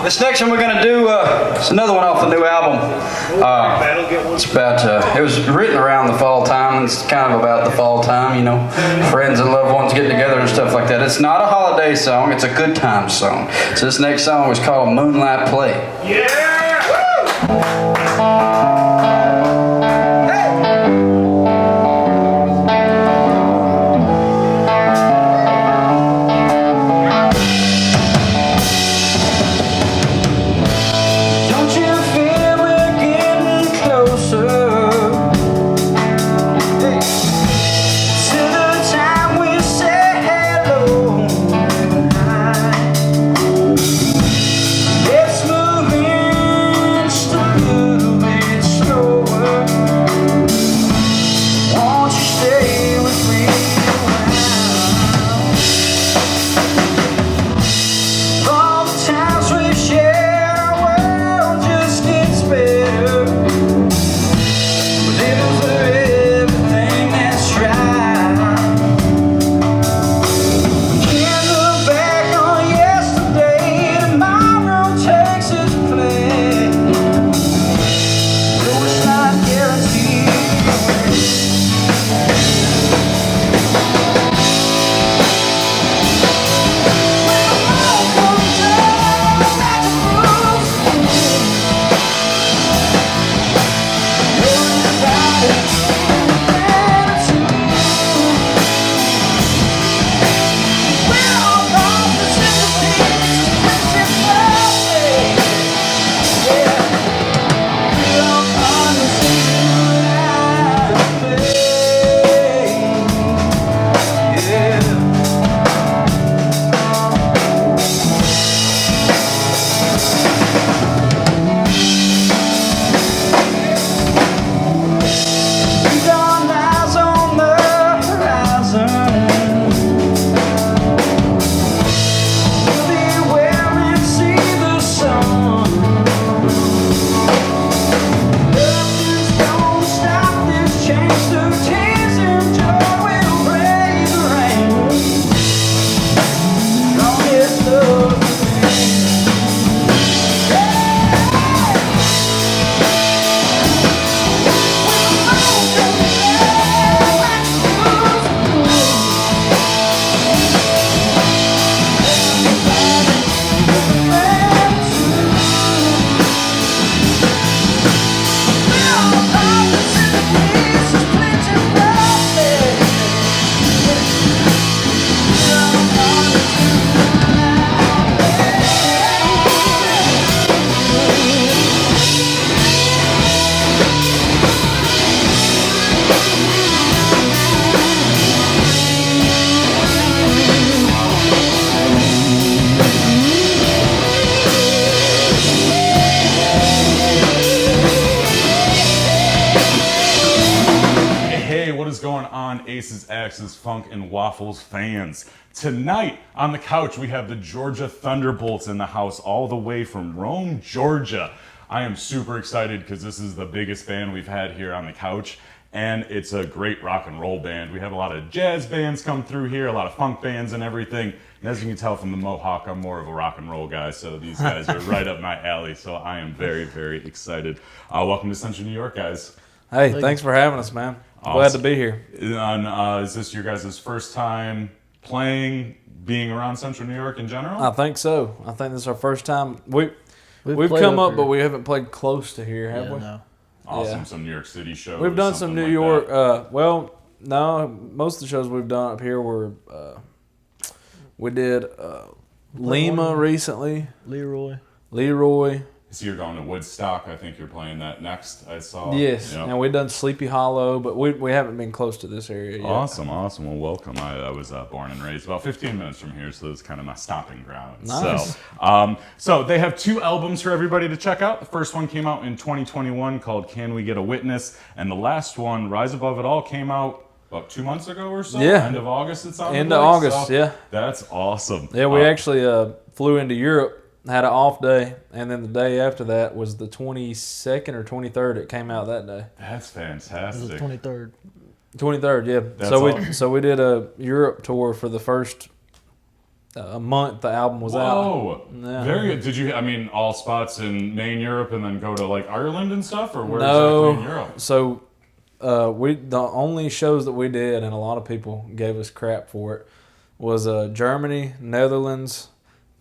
This next one we're gonna do it's another one off the new album. It's about it was written around the fall time. It's kind of about the fall time, you know, friends and loved ones getting together and stuff like that. It's not a holiday song. It's a good time song. So this next song was called Moonlight Play. Yeah! Axis, Funk, and Waffles fans. Tonight on the couch we have the Georgia Thunderbolts in the house all the way from Rome, Georgia. I am super excited because this is the biggest band we've had here on the couch, and it's a great rock and roll band. We have a lot of jazz bands come through here, a lot of funk bands and everything. And as you can tell from the mohawk, I'm more of a rock and roll guy, so these guys are right up my alley, so I am very, very excited. Welcome to Central New York, guys. Hey, thanks for having us, man. Awesome. Glad to be here. And, is this your guys' first time playing, being around Central New York in general? I think so. I think this is our first time. We've come up, but we haven't played close to here, have we? No. Awesome. Yeah. Some New York City shows. We've done some New like York. that. No, most of the shows we've done up here were. We did Lima recently. Leroy. So you're going to Woodstock. I think you're playing that next. I saw. Yes, Yep. and we've done Sleepy Hollow, but we haven't been close to this area yet. Awesome. Well, welcome. I was born and raised about 15 minutes from here, so it's kind of my stomping ground. Nice. So they have 2 albums for everybody to check out. The first one came out in 2021 called Can We Get a Witness? And the last one, Rise Above It All, came out about 2 months ago or so. Yeah. End of August, it sounded End like. of August, So yeah. That's awesome. Yeah, we actually flew into Europe, had an off day, and then the day after that was the 22nd or 23rd. It came out that day. That's It fantastic. was the 23rd. 23rd, yeah. That's So awesome. we did a Europe tour for the first a month the album was Whoa. out. Yeah. Very good. Did you, I mean, all spots in main Europe and then go to like Ireland and stuff, or where exactly in Europe? So the only shows that we did, and a lot of people gave us crap for it, was Germany, Netherlands,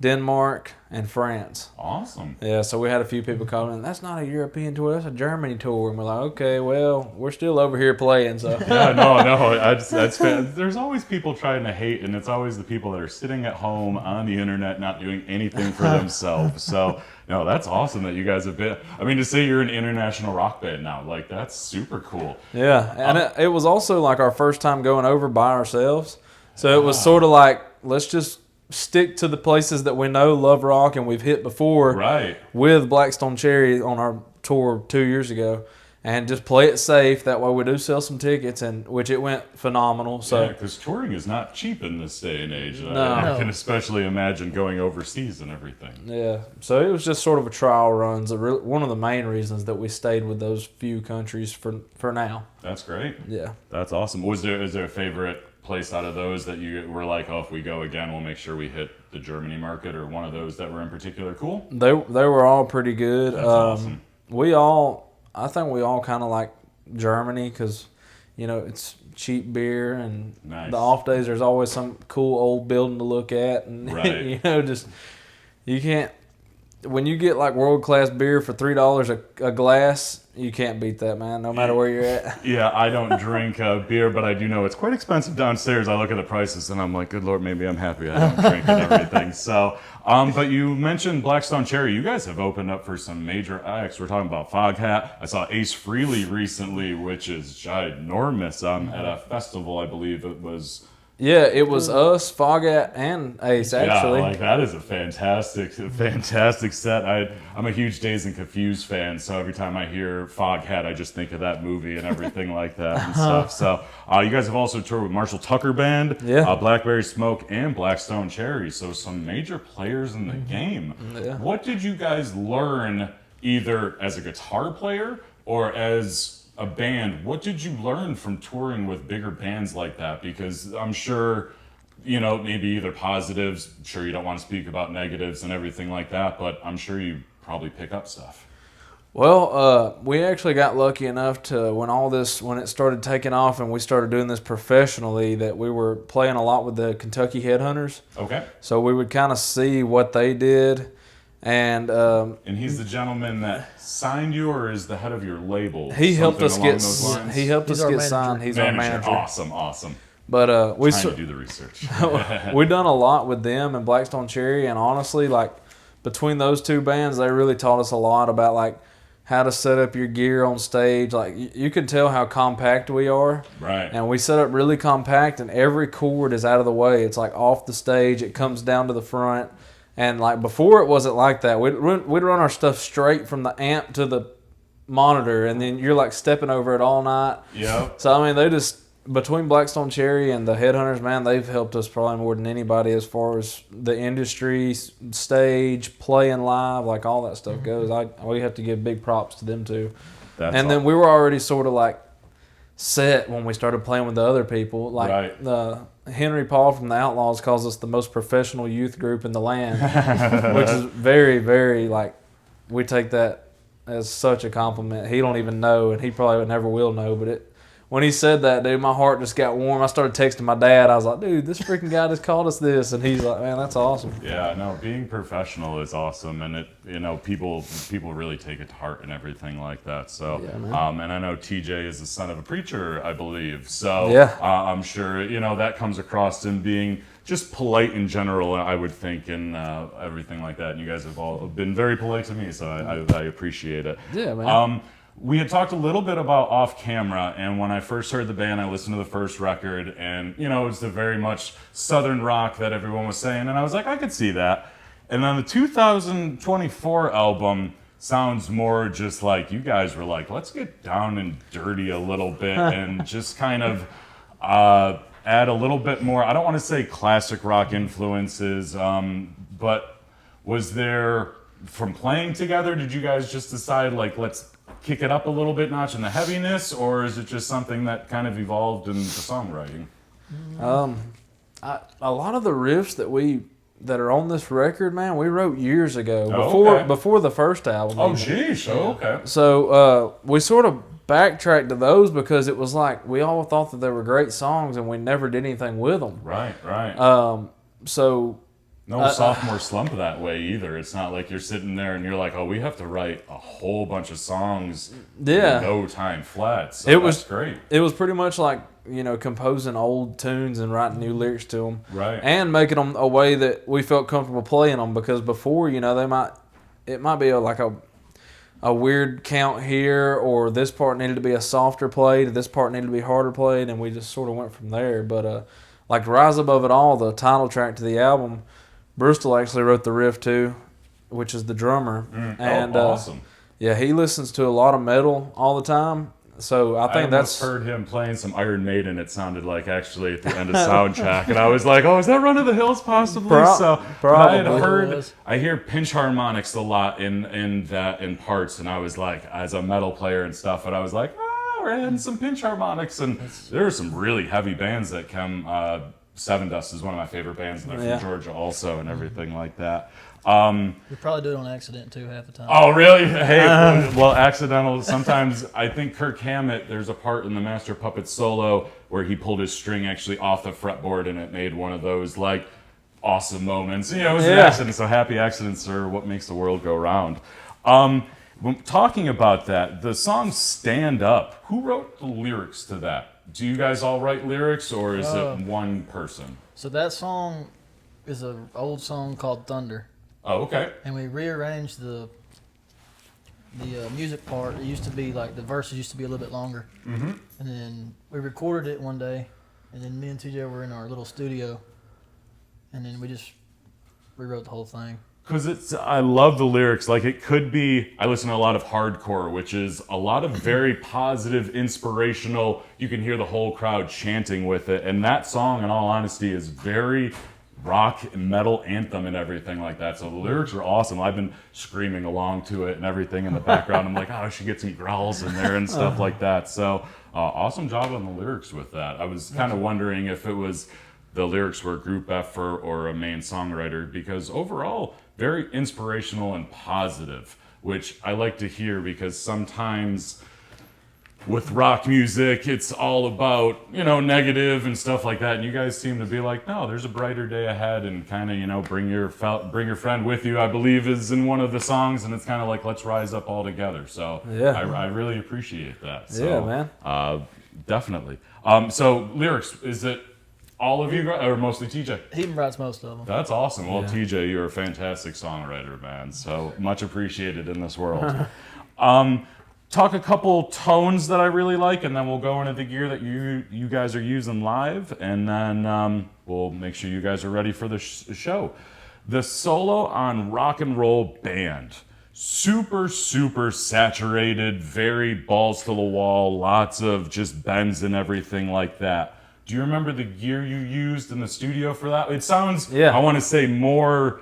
Denmark, and France. Awesome. Yeah, so we had a few people calling, that's not a European tour, that's a Germany tour. And we're like, okay, well, we're still over here playing. So Yeah, no. There's always people trying to hate, and it's always the people that are sitting at home on the internet not doing anything for themselves. So, no, that's awesome that you guys have been. I mean, to say you're an international rock band now, like, that's super cool. Yeah, and it was also like our first time going over by ourselves. So it was sort of like, let's just stick to the places that we know love rock and we've hit before. Right. With Blackstone Cherry on our tour 2 years ago, and just play it safe. That way we do sell some tickets, and which it went phenomenal. So yeah, because touring is not cheap in this day and age. No. I can especially imagine going overseas and everything. yeah, so it was just sort of a trial run. One of the main reasons that we stayed with those few countries for now. That's great. Yeah. That's awesome. Is there a favorite place out of those that you were like, oh, if we go again, we'll make sure we hit the Germany market, or one of those that were in particular cool? They were all pretty good. That's awesome. I think we all kind of like Germany because, it's cheap beer, and Nice. the off days there's always some cool old building to look at, and Right. just you can't. When you get like world class beer for $3 a glass, you can't beat that, man. No matter where you're at. Yeah, I don't drink beer, but I do know it's quite expensive downstairs. I look at the prices and I'm like, good Lord, maybe I'm happy I don't drink and everything. So, but you mentioned Blackstone Cherry. You guys have opened up for some major acts. We're talking about Foghat. I saw Ace Frehley recently, which is ginormous at a festival, I believe it was. Yeah, it was us, Foghat, and Ace, actually. Yeah, like that is a fantastic set. I'm a huge Dazed and Confused fan, so every time I hear Foghat, I just think of that movie and everything like that and stuff. So you guys have also toured with Marshall Tucker Band, Yeah. Blackberry Smoke, and Blackstone Cherry. So some major players in the game. Yeah. What did you guys learn, either as a guitar player or as a band? What did you learn from touring with bigger bands like that? Because I'm sure, maybe either positives, sure you don't want to speak about negatives and everything like that, but I'm sure you probably pick up stuff. Well, we actually got lucky enough to, when it started taking off and we started doing this professionally, that we were playing a lot with the Kentucky Headhunters. Okay. So we would kind of see what they did. And he's the gentleman that signed you, or is the head of your label? he helped us Something get along those lines? he helped us our get manager. signed. He's our manager. Awesome. But we Trying to do the research. we've done a lot with them and Blackstone Cherry, and honestly, like between those two bands, they really taught us a lot about like how to set up your gear on stage. Like you can tell how compact we are, Right. and we set up really compact, and every cord is out of the way. It's like off the stage, it comes down to the front, and like before it wasn't like that. We'd run our stuff straight from the amp to the monitor, and then you're like stepping over it all night. Yep. So I mean, they just, between Blackstone Cherry and the Headhunters, man, they've helped us probably more than anybody as far as the industry, stage, playing live, like all that stuff goes. We have to give big props to them too. Then we were already sort of like set when we started playing with the other people. Like Right. the Henry Paul from the Outlaws calls us the most professional youth group in the land, which is very, very, like, we take that as such a compliment. He don't even know, and he probably never will know, but when he said that, dude, my heart just got warm. I started texting my dad. I was like, dude, this freaking guy just called us this. And he's like, man, that's awesome. Yeah, no, being professional is awesome, and people really take it to heart and everything like that. So, Yeah, man. and I know TJ is the son of a preacher, I believe. So, Yeah. I'm sure that comes across in being just polite in general, I would think, and everything like that. And you guys have all been very polite to me, so I appreciate it. Yeah, man. We had talked a little bit about off camera, and when I first heard the band, I listened to the first record, and it was the very much southern rock that everyone was saying, and I was like, I could see that. And then the 2024 album sounds more just like you guys were like, let's get down and dirty a little bit and just kind of add a little bit more. I don't want to say classic rock influences, but was there, from playing together, did you guys just decide like, let's kick it up a little bit notch in the heaviness, or is it just something that kind of evolved in the songwriting? A lot of the riffs that we that are on this record, man, we wrote years ago okay. before the first album. Oh, even. geez. Oh, okay. So we sort of backtracked to those because it was like we all thought that they were great songs and we never did anything with them. Right. So No sophomore slump that way either. It's not like you're sitting there and you're like, oh, we have to write a whole bunch of songs in no time flat. So that's great. It was pretty much like, composing old tunes and writing new lyrics to them. Right. And making them a way that we felt comfortable playing them because before, it might be a weird count here, or this part needed to be a softer played, this part needed to be harder played, and we just sort of went from there. But like Rise Above It All, the title track to the album, Bristol actually wrote the riff too, which is the drummer. And awesome. Yeah, he listens to a lot of metal all the time. So I think that's heard him playing some Iron Maiden. It sounded like actually at the end of soundtrack, and I was like, "Oh, is that Run of the Hills possibly?" Probably. I hear pinch harmonics a lot in parts, and I was like, as a metal player and stuff, and I was like, we're adding some pinch harmonics, and there are some really heavy bands that come. Seven Dust is one of my favorite bands, and they're from Georgia also, and everything like that. We probably do it on accident too half the time. Oh, really? Hey, well, accidental. Sometimes I think Kirk Hammett, there's a part in the Master Puppet solo where he pulled his string actually off the fretboard and it made one of those like awesome moments. It was an accident, so happy accidents are what makes the world go round. When talking about that, the song Stand Up, who wrote the lyrics to that? Do you guys all write lyrics or is it one person? So that song is an old song called Thunder. Oh, okay. And we rearranged the music part. It used to be like the verses used to be a little bit longer. Mm-hmm. And then we recorded it one day, and then me and TJ were in our little studio, and then we just rewrote the whole thing. Because I love the lyrics. Like it could be, I listen to a lot of hardcore, which is a lot of very positive, inspirational. You can hear the whole crowd chanting with it. And that song, in all honesty, is very rock and metal anthem and everything like that. So the lyrics are awesome. I've been screaming along to it and everything in the background. I'm like, I should get some growls in there and stuff like that. So awesome job on the lyrics with that. I was kind of wondering if it was the lyrics were a group effort or a main songwriter, because overall, very inspirational and positive, which I like to hear because sometimes with rock music, it's all about, negative and stuff like that. And you guys seem to be like, no, there's a brighter day ahead, and kind of, bring your friend with you, I believe is in one of the songs. And it's kind of like, let's rise up all together. So I really appreciate that. So, man. Definitely. So lyrics, is it all of you, or mostly TJ? He writes most of them. That's awesome. Well, TJ, you're a fantastic songwriter, man. So much appreciated in this world. Talk a couple tones that I really like, and then we'll go into the gear that you guys are using live, and then we'll make sure you guys are ready for the show. The solo on Rock and Roll Band. Super, super saturated, very balls to the wall, lots of just bends and everything like that. Do you remember the gear you used in the studio for that? It sounds, I want to say, more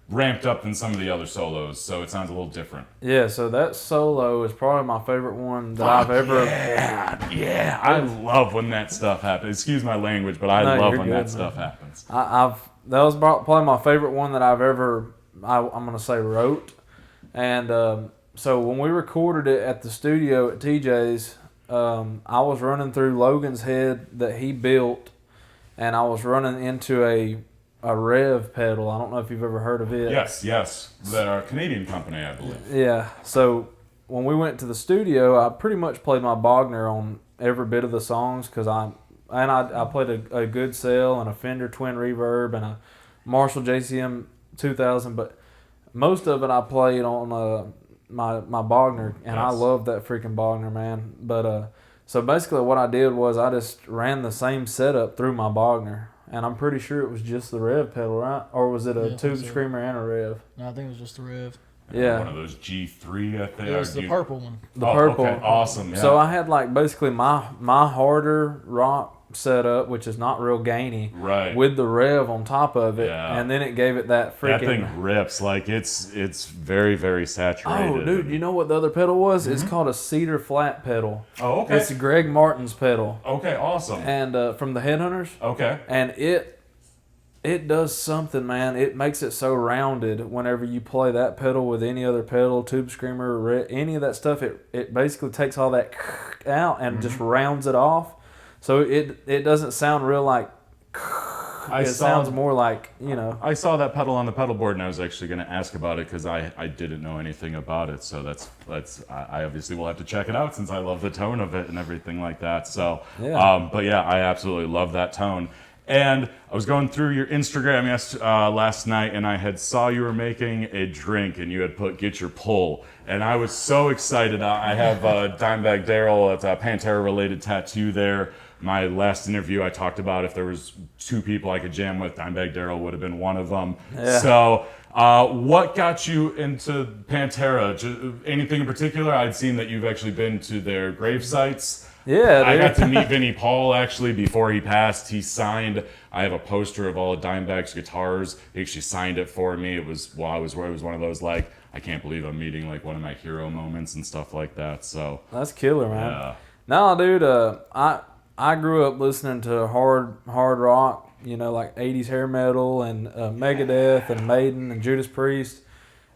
ramped up than some of the other solos, so it sounds a little different. Yeah, so that solo is probably my favorite one that I've ever... Yeah, I love when that stuff happens. Excuse my language, but I love when that stuff happens. That was probably my favorite one that I've ever, I'm going to say, wrote. And so when we recorded it at the studio at TJ's, I was running through Logan's head that he built, and I was running into a Rev pedal. I don't know if you've ever heard of it. Yes. They're a Canadian company, I believe. Yeah. So when we went to the studio, I pretty much played my Bogner on every bit of the songs because I played a good cell and a Fender Twin Reverb and a Marshall JCM 2000, but most of it I played on my Bogner, and I love that freaking Bogner, man. But so basically what I did was I just ran the same setup through my Bogner. And I'm pretty sure it was just the Rev pedal, right? Or was it a tube screamer and a Rev? No, I think it was just the Rev. Yeah. One of those G3, I think. It was the purple one. The purple. Okay. Awesome. Yeah. So I had basically my harder rock setup, which is not real gainy, with the Rev on top of it, and then it gave it that freaking... That thing rips. It's very, very saturated. Oh, dude, you know what the other pedal was? Mm-hmm. It's called a cedar flat pedal. Oh, okay. It's Greg Martin's pedal. Okay, awesome. And from the Headhunters. Okay. And It does something, man. It makes it so rounded whenever you play that pedal with any other pedal, tube screamer, any of that stuff. It basically takes all that out and just rounds it off. So it doesn't sound real like. It sounds more like, you know. I saw that pedal on the pedal board, and I was actually going to ask about it because I didn't know anything about it. So I obviously will have to check it out since I love the tone of it and everything like that. So, Yeah. But yeah, I absolutely love that tone. And I was going through your Instagram last night, and I had saw you were making a drink, and you had put "Get Your Pull," and I was so excited. I have Dimebag Darrell, it's a Pantera related tattoo there. My last interview, I talked about if there was two people I could jam with, Dimebag Darrell would have been one of them. Yeah. So, what got you into Pantera? Anything in particular? I'd seen that you've actually been to their grave sites. Yeah, I dude. got to meet Vinnie Paul actually before he passed. He signed. I have a poster of all of Dimebag's guitars. He actually signed it for me. It was one of those like, I can't believe I'm meeting like one of my hero moments and stuff like that. So That's killer, man. yeah. No, dude. I grew up listening to hard rock, you know, like 80s hair metal and Megadeth and Maiden and Judas Priest.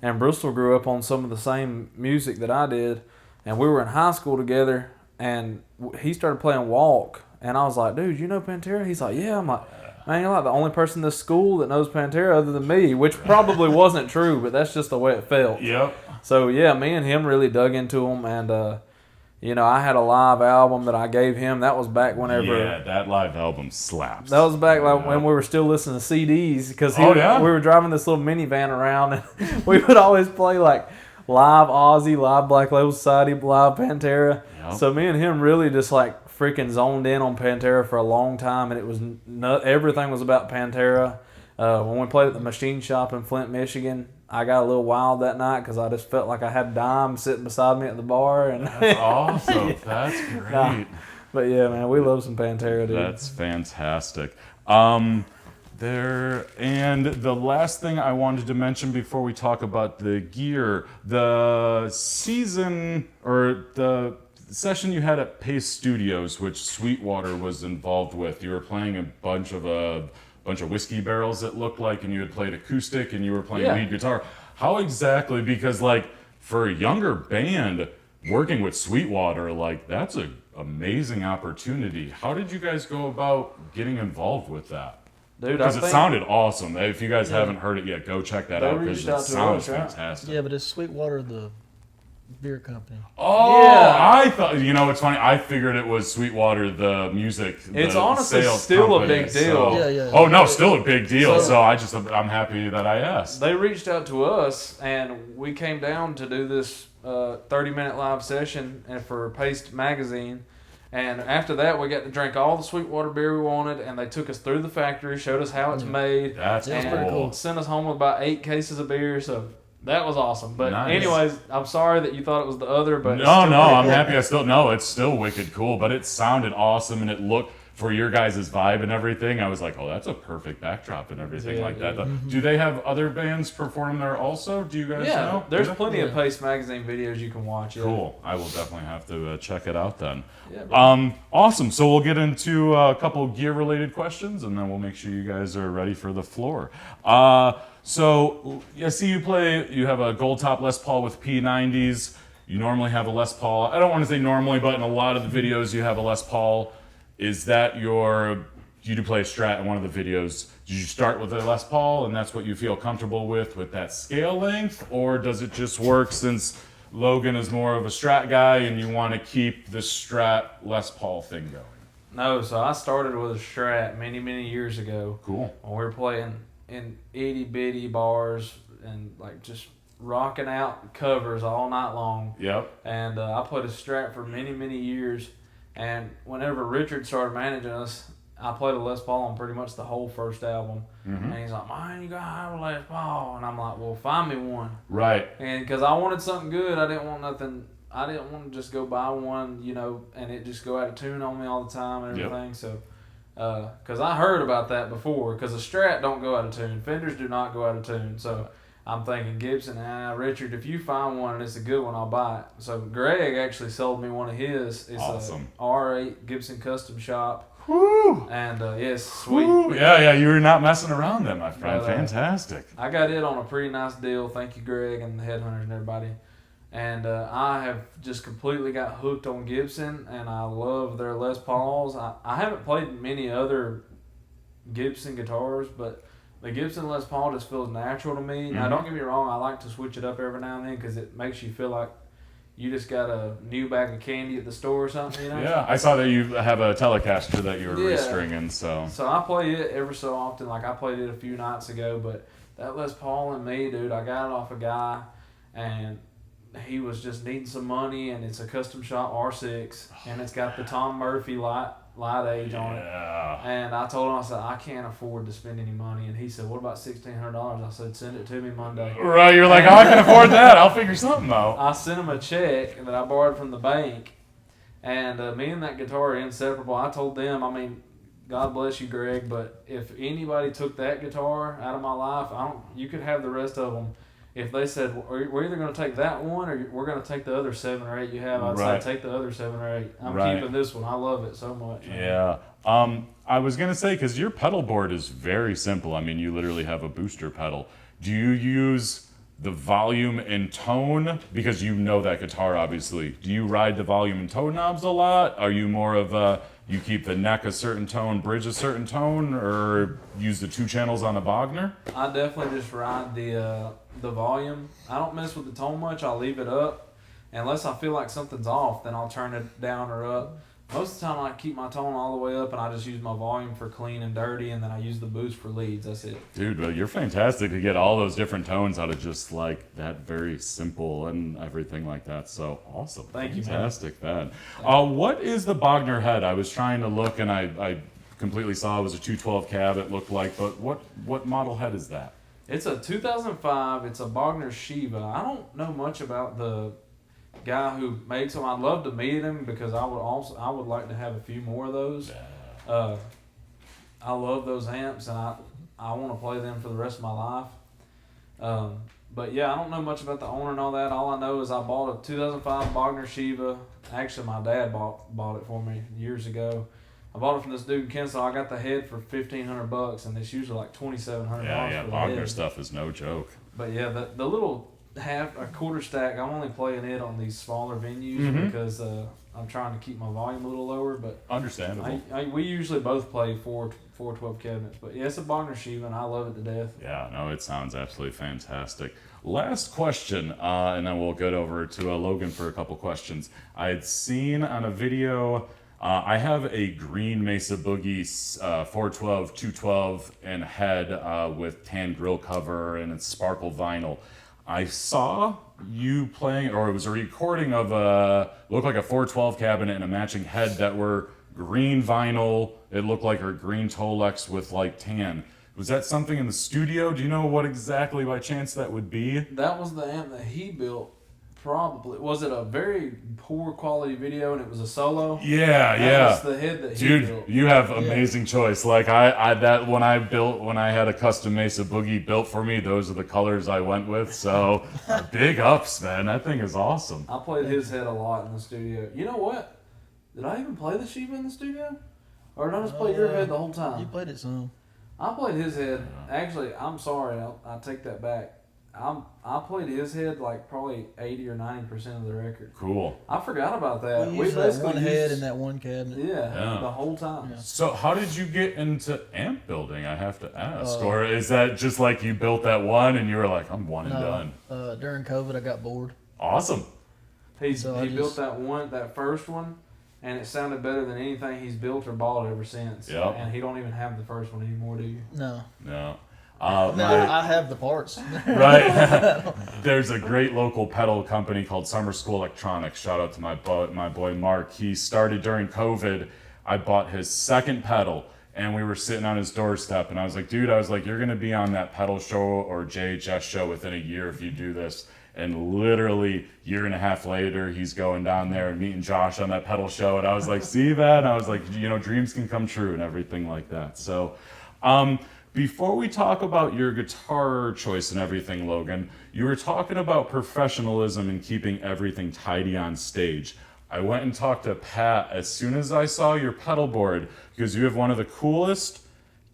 And Bristol grew up on some of the same music that I did. And we were in high school together, and he started playing Walk. And I was like, dude, you know Pantera? He's like, yeah. I'm like, man, you're like the only person in this school that knows Pantera other than me, which probably wasn't true, but that's just the way it felt. Yep. So, yeah, me and him really dug into them, and you know, I had a live album that I gave him. That was back whenever. Yeah, that live album slaps. That was back like when we were still listening to CDs, because we were driving this little minivan around, and we would always play like live Ozzy, live Black Label Society, live Pantera. Yep. So me and him really just like freaking zoned in on Pantera for a long time, and it was everything was about Pantera. When we played at the Machine Shop in Flint, Michigan, I got a little wild that night because I just felt like I had Dime sitting beside me at the bar. And That's awesome. That's great. Nah. But yeah, man, we love some Pantera, dude. That's fantastic. And the last thing I wanted to mention before we talk about the gear, the season or the session you had at Pace Studios, which Sweetwater was involved with, you were playing a bunch of whiskey barrels, it looked like, and you had played acoustic and you were playing lead guitar. How exactly, because like for a younger band working with Sweetwater, like that's an amazing opportunity. How did you guys go about getting involved with that? Dude, because it sounded awesome. If you guys haven't heard it yet, go check that out because it sounds fantastic. Yeah, but it's Sweetwater, the beer company. Oh, Yeah. I thought, you know, it's funny. I figured it was Sweetwater, the music. It's the honestly sales still a company, big deal. so- Yeah. Oh no, still a big deal. So- I'm happy that I asked. They reached out to us, and we came down to do this 30-minute live session for Paste Magazine. And after that, we got to drink all the Sweetwater beer we wanted, and they took us through the factory, showed us how it's made, That's and pretty cool. sent us home with about 8 cases of beer. So that was awesome. But Nice. anyways, I'm sorry that you thought it was the other, but it's No, still no, pretty I'm cool. happy. It's still wicked cool, but it sounded awesome and it looked, for your guys' vibe and everything, I was like, oh, that's a perfect backdrop and everything Yeah, like that. dude. Do they have other bands perform there also? Do you guys Yeah, know? there's Do they? plenty of Paste Magazine videos you can watch. Yeah. Cool. I will definitely have to check it out then. Yeah, bro. Awesome. So we'll get into a couple gear-related questions, and then we'll make sure you guys are ready for the floor. So I see you play. You have a gold top Les Paul with P90s. You normally have a Les Paul. I don't want to say normally, but in a lot of the videos you have a Les Paul. Is that you do play a Strat in one of the videos? Did you start with a Les Paul, and that's what you feel comfortable with that scale length, or does it just work since Logan is more of a Strat guy and you want to keep the Strat Les Paul thing going? No, so I started with a Strat many years ago. Cool. When we were playing in itty bitty bars and like just rocking out covers all night long. Yep. And I played a Strat for many years. And whenever Richard started managing us, I played a Les Paul on pretty much the whole first album. Mm-hmm. And he's like, man, you gotta have a Les Paul. And I'm like, well, find me one. Right. And because I wanted something good, I didn't want nothing. I didn't want to just go buy one, you know, and it just go out of tune on me all the time and everything. So, because I heard about that before, because a Strat don't go out of tune. Fenders do not go out of tune. So I'm thinking Gibson, Richard, if you find one and it's a good one, I'll buy it. So Greg actually sold me one of his. It's Awesome. a R8 Gibson Custom Shop. Woo! And it's sweet. Woo! Yeah, you were not messing around then, my friend. But, Fantastic. I got it on a pretty nice deal. Thank you, Greg, and the headhunters and everybody. And I have just completely got hooked on Gibson, and I love their Les Pauls. I haven't played many other Gibson guitars, but the Gibson Les Paul just feels natural to me. Now, don't get me wrong, I like to switch it up every now and then because it makes you feel like you just got a new bag of candy at the store or something, you know? Yeah, I saw that you have a Telecaster that you were restringing, so. So I play it every so often. Like I played it a few nights ago, but that Les Paul and me, dude, I got it off a guy, and he was just needing some money, and it's a custom shop R6, and it's got the Tom Murphy light age on it. And I told him, I said, I can't afford to spend any money. And he said, what about $1,600? I said, send it to me Monday. Right, you're like, oh, I can afford that. I'll figure something out. I sent him a check that I borrowed from the bank, and me and that guitar are inseparable. I told them, I mean, God bless you, Greg, but if anybody took that guitar out of my life, you could have the rest of them. If they said, we're either going to take that one or we're going to take the other 7 or 8 you have, I'd say take the other 7 or 8. I'm keeping this one. I love it so much. Yeah. I was going to say, because your pedal board is very simple. I mean, you literally have a booster pedal. Do you use the volume and tone? Because you know that guitar, obviously. Do you ride the volume and tone knobs a lot? Are you more of a, you keep the neck a certain tone, bridge a certain tone, or use the 2 channels on the Bogner? I definitely just ride the volume. I don't mess with the tone much. I'll leave it up. Unless I feel like something's off, then I'll turn it down or up. Most of the time I keep my tone all the way up, and I just use my volume for clean and dirty, and then I use the boost for leads. That's it. Dude, well, you're fantastic to get all those different tones out of just like that very simple and everything like that. So awesome. Thank you, man. Fantastic, man. What is the Bogner head? I was trying to look, and I completely saw it was a 212 cab, it looked like, but what model head is that? It's a 2005. It's a Bogner Shiva. I don't know much about the guy who makes them. I'd love to meet him because I would like to have a few more of those. I love those amps, and I want to play them for the rest of my life. But yeah, I don't know much about the owner and all that. All I know is I bought a 2005 Bogner Shiva. Actually, my dad bought it for me years ago. I bought it from this dude in Kennesaw. I got the head for $1,500, and it's usually like $2,700. Yeah, for the Bogner head. stuff is no joke. But yeah, the little a quarter stack, I'm only playing it on these smaller venues because I'm trying to keep my volume a little lower. But understandable. We usually both play 412 cabinets. But yeah, it's a Bogner Shiva, and I love it to death. Yeah, no, it sounds absolutely fantastic. Last question, and then we'll get over to Logan for a couple questions. I had seen on a video, I have a green Mesa Boogie 412, 212 and head with tan grill cover, and it's sparkle vinyl. I saw you playing, or it was a recording of looked like a 412 cabinet and a matching head that were green vinyl. It looked like her green Tolex with like tan. Was that something in the studio? Do you know what exactly by chance that would be? That was the amp that he built. Probably. Was it a very poor quality video and it was a solo? Yeah, That was the head that he built. Dude, you have amazing choice. Like I when I had a custom Mesa Boogie built for me, those are the colors I went with. So big ups, man. That thing is awesome. I played his head a lot in the studio. You know what? Did I even play the Shiva in the studio? Or did I just play your head the whole time? You played it some. I played his head. Actually, I'm sorry. I'll take that back. I played his head like probably 80 or 90% of the record. Cool. I forgot about that. We used that one head in that one cabinet. Yeah, the whole time. Yeah. So how did you get into amp building, I have to ask? Or is that just like you built that one and you were like, I'm one and done? During COVID, I got bored. Awesome. He built that first one, and it sounded better than anything he's built or bought ever since. Yep. And he don't even have the first one anymore, do you? No. I have the parts. Right. There's a great local pedal company called Summer School Electronics. Shout out to my boy Mark. He started during COVID. I bought his second pedal, and we were sitting on his doorstep, and I was like, dude, you're going to be on that pedal show or JHS show within a year if you do this. And literally a year and a half later, he's going down there and meeting Josh on that pedal show. And I was like, see that? And I was like, dreams can come true and everything like that. So, before we talk about your guitar choice and everything, Logan, you were talking about professionalism and keeping everything tidy on stage. I went and talked to Pat as soon as I saw your pedal board because you have one of the coolest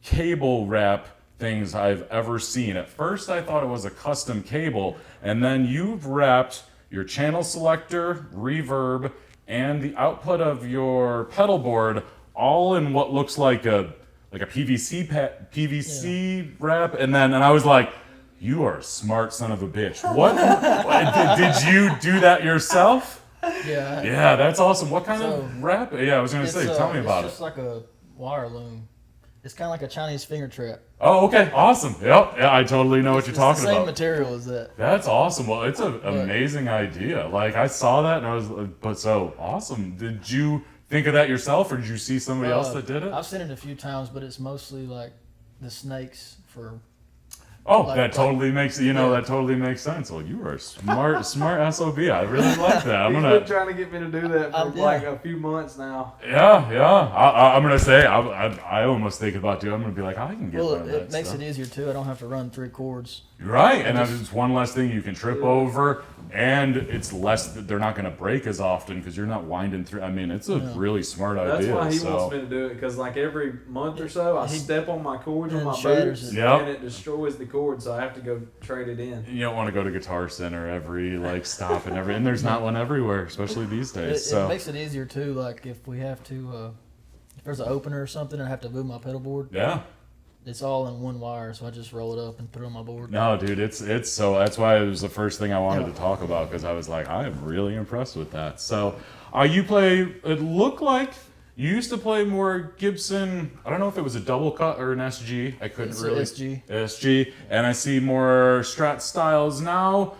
cable wrap things I've ever seen. At first I thought it was a custom cable, and then you've wrapped your channel selector, reverb, and the output of your pedal board all in what looks like a PVC wrap, and I was like, you are a smart son of a bitch. What? did you do that yourself? Yeah. Yeah, that's awesome. What kind of wrap? Yeah, I was gonna say, tell me about it. It's just like a wire loom. It's kind of like a Chinese finger trap. Oh, okay, awesome. Yep, yeah, I totally know what you're talking It's the same about. material as that. That's awesome. Well, it's an amazing idea. Like, I saw that and I was, but so awesome. Did you think of that yourself, or did you see somebody else that did it? I've seen it a few times, but it's mostly like the snakes for. Oh, that totally makes that totally makes sense. Well, you are a smart SOB. I really like that. I'm He's gonna. been trying to get me to do that for like a few months now. Yeah. I'm gonna say I almost think about doing. I'm gonna be like, I can get one of that It makes stuff. it easier too. I don't have to run 3 chords. Right, and it's one less thing you can trip over, and it's less that they're not going to break as often because you're not winding through. I mean, it's a really smart That's idea. why he so. wants me to do it, because like every month or so, I step on my cords with and my shatters boots, it. Yep. and it destroys the cord, so I have to go trade it in. You don't want to go to Guitar Center every stop and there's not one everywhere, especially these days. It makes it easier too. Like if we have to, if there's an opener or something, and I have to move my pedal board. Yeah. It's all in one wire, so I just roll it up and put it on my board. No, dude, it's so that's why it was the first thing I wanted to talk about, because I was like, I am really impressed with that. So, you play? It looked like you used to play more Gibson. I don't know if it was a double cut or an SG. I couldn't It's really. SG. SG, and I see more Strat styles now.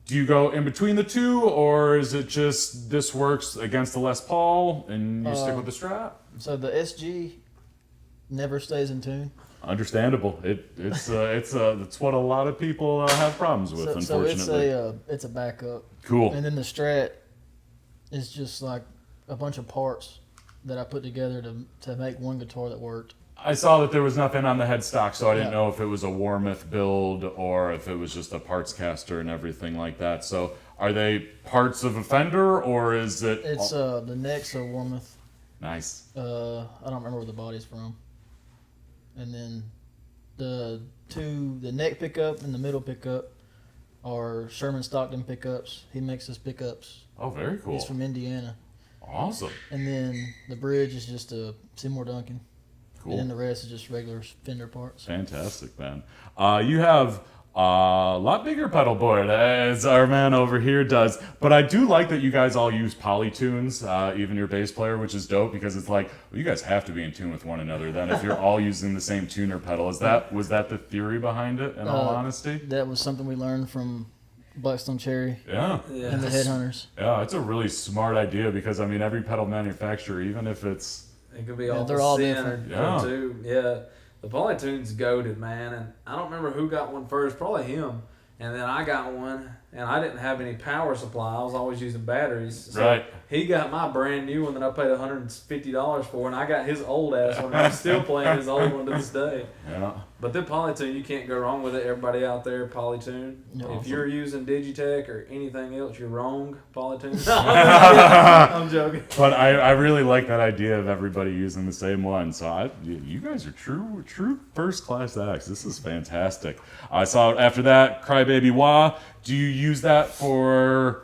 Do you go in between the two, or is it just this works against the Les Paul and you stick with the Strat? So the SG never stays in tune. Understandable. It's what a lot of people have problems with, unfortunately. So it's a backup. Cool. And then the Strat is just like a bunch of parts that I put together to make one guitar that worked. I saw that there was nothing on the headstock, so I didn't know if it was a Warmoth build or if it was just a parts caster and everything like that. So are they parts of a Fender, or is it? It's the neck's a Warmoth. Nice. I don't remember where the body's from. And then the neck pickup and the middle pickup are Sherman Stockton pickups. He makes his pickups. Oh, very cool. He's from Indiana. Awesome. And then the bridge is just a Seymour Duncan. Cool. And then the rest is just regular Fender parts. Fantastic, man. You have a lot bigger pedal board, as our man over here does. But I do like that you guys all use polytunes, even your bass player, which is dope, because it's like, well, you guys have to be in tune with one another then if you're all using the same tuner pedal. Was that the theory behind it, in all honesty? That was something we learned from Blackstone Cherry Yeah. and the Headhunters. Yeah, it's a really smart idea, because, I mean, every pedal manufacturer, even if it's... It could be they're all different. Yeah. Too. Yeah. The Polytune's goated, man, and I don't remember who got one first, probably him. And then I got one, and I didn't have any power supply. I was always using batteries. So Right. he got my brand new one that I paid $150 for, and I got his old ass one. And I'm still playing his old one to this day. Yeah. But the Polytune, you can't go wrong with it. Everybody out there, Polytune. No. If you're using Digitech or anything else, you're wrong. Polytune. I'm joking. But I really like that idea of everybody using the same one. So you guys are true first class acts. This is fantastic. I saw after that Crybaby Wah. Do you use that for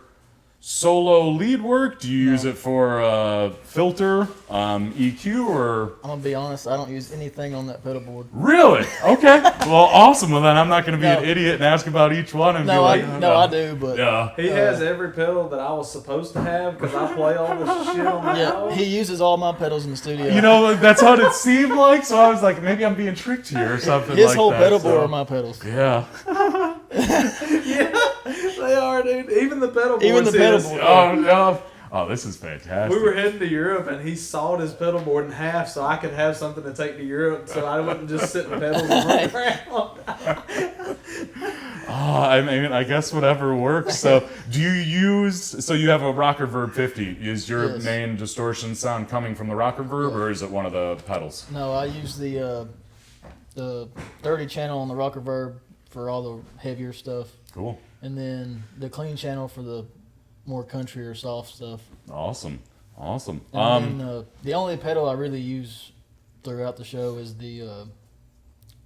solo lead work? Do you use it for filter, EQ, or? I'm gonna be honest, I don't use anything on that pedal board. Really? Okay. Well, awesome. Well, then I'm not going to be No. an idiot and ask about each one and be No, like, I do, but Yeah. He has every pedal that I was supposed to have because I play all this shit on my yeah, own. he uses all my pedals in the studio. You know, that's what it seemed like. So I was like, maybe I'm being tricked here or something. his like whole that, pedal so. board are my pedals. Yeah. Yeah, they are, dude. Even the pedal board. Even the pedal board. Oh no. Oh, this is fantastic. We were heading to Europe, and he sawed his pedal board in half so I could have something to take to Europe, so I wouldn't just sit in pedals and run around. Oh, I mean, I guess whatever works. So, do you use? So you have a Rocker Verb 50. Is your Yes. main distortion sound coming from the Rocker Verb, or is it one of the pedals? No, I use the 30 channel on the Rocker Verb for all the heavier stuff, Cool. and then the clean channel for the more country or soft stuff. Awesome. And then, the only pedal I really use throughout the show is the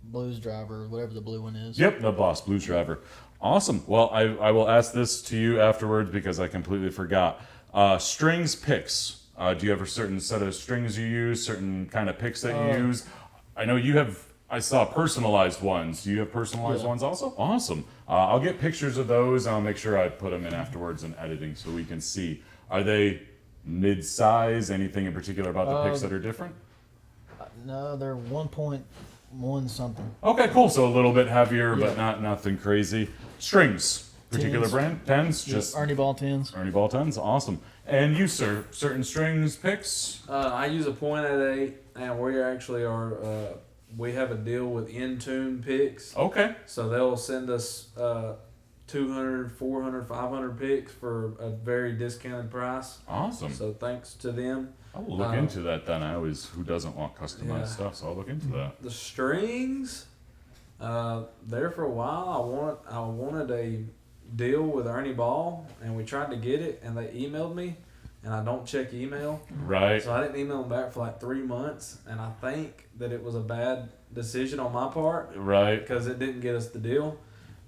Blues Driver, whatever the blue one is. Yep, the Boss Blues Driver. Awesome. Well, I will ask this to you afterwards because I completely forgot. Strings picks. Do you have a certain set of strings you use, certain kind of picks that you use? I know you have, I saw personalized ones. Do you have personalized ones also? Awesome. I'll get pictures of those and I'll make sure I put them in afterwards in editing so we can see. Are they mid-size? Anything in particular about the picks that are different? No, they're 1.1 something. Okay, cool. So a little bit heavier, but nothing crazy. Strings. Particular brand? Tens? Just Ernie Ball 10s. Ernie Ball 10s? Awesome. And you, sir, certain strings picks? I use a .88, and we actually are. We have a deal with In-Tune picks. Okay. So they'll send us 200, 400, 500 picks for a very discounted price. Awesome. So thanks to them. I will look into that then. Who doesn't want customized stuff, so I'll look into that. The strings, there for a while, I wanted a deal with Ernie Ball, and we tried to get it, and they emailed me, and I don't check email. Right. So I didn't email them back for like 3 months, and I think that it was a bad decision on my part. Right. Because it didn't get us the deal.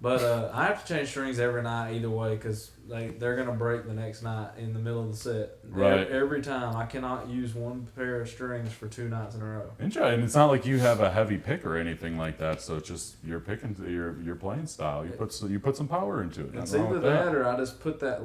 But I have to change strings every night either way because they're going to break the next night in the middle of the set. Right. Every time. I cannot use one pair of strings for 2 nights in a row. Interesting. And it's not like you have a heavy pick or anything like that, so it's just your picking, your playing style. You put some power into it. It's either that or I just put that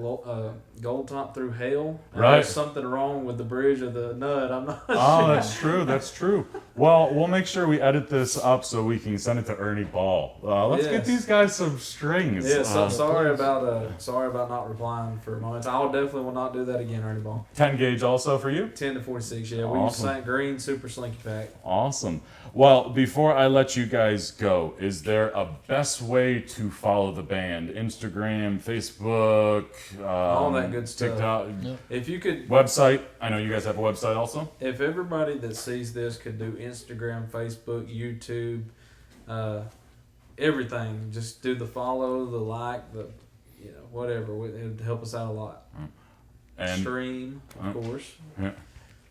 gold top through hail. Right. There's something wrong with the bridge of the nut. I'm not Oh, sure. that's true. That's true. Well, we'll make sure we edit this up so we can send it to Ernie Ball. Let's get these guys some strings. Yeah, so sorry about not replying for moments. I will not do that again, Ernie Ball. 10 gauge also for you? 10 to 46, yeah. We Awesome. use green super slinky pack. Awesome. Well, before I let you guys go, is there a best way to follow the band? Instagram, Facebook, all that good stuff. TikTok, If you could, website. I know you guys have a website also. if everybody that sees this could do Instagram, Facebook, YouTube, everything, just do the follow, the like, the whatever. It would help us out a lot. And Stream, of course. Yeah.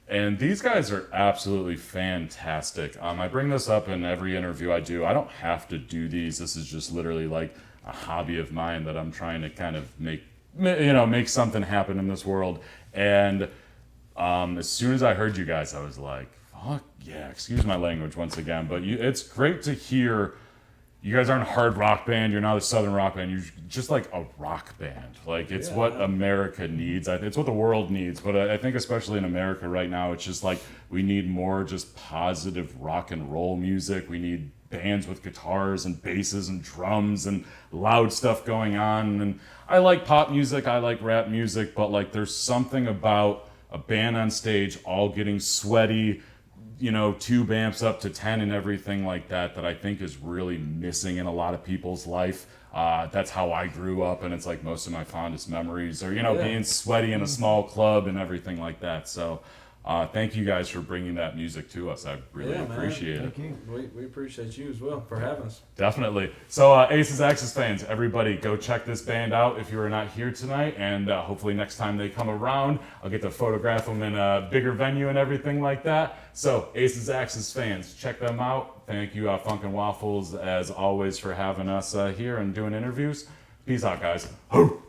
And these guys are absolutely fantastic. I bring this up in every interview I do. I don't have to do these. This is just literally like a hobby of mine that I'm trying to kind of make something happen in this world. And as soon as I heard you guys, I was like, fuck yeah, excuse my language once again. But it's great to hear you guys aren't a hard rock band. You're not a southern rock band. You're just like a rock band. Like it's what America needs. It's what the world needs. But I think especially in America right now, it's just like we need more just positive rock and roll music. We need bands with guitars and basses and drums and loud stuff going on. And I like pop music. I like rap music. But like there's something about a band on stage all getting sweaty, tube amps up to 10 and everything like that I think is really missing in a lot of people's life. That's how I grew up, and it's like most of my fondest memories are, being sweaty in a small club and everything like that. So thank you guys for bringing that music to us. I really appreciate it. Thank you. We appreciate you as well for having us. Definitely. So Aces Axis fans, everybody go check this band out if you are not here tonight, and hopefully next time they come around, I'll get to photograph them in a bigger venue and everything like that. So Aces Axis fans, check them out. Thank you Funk and Waffles as always for having us here and doing interviews. Peace out, guys. Ho!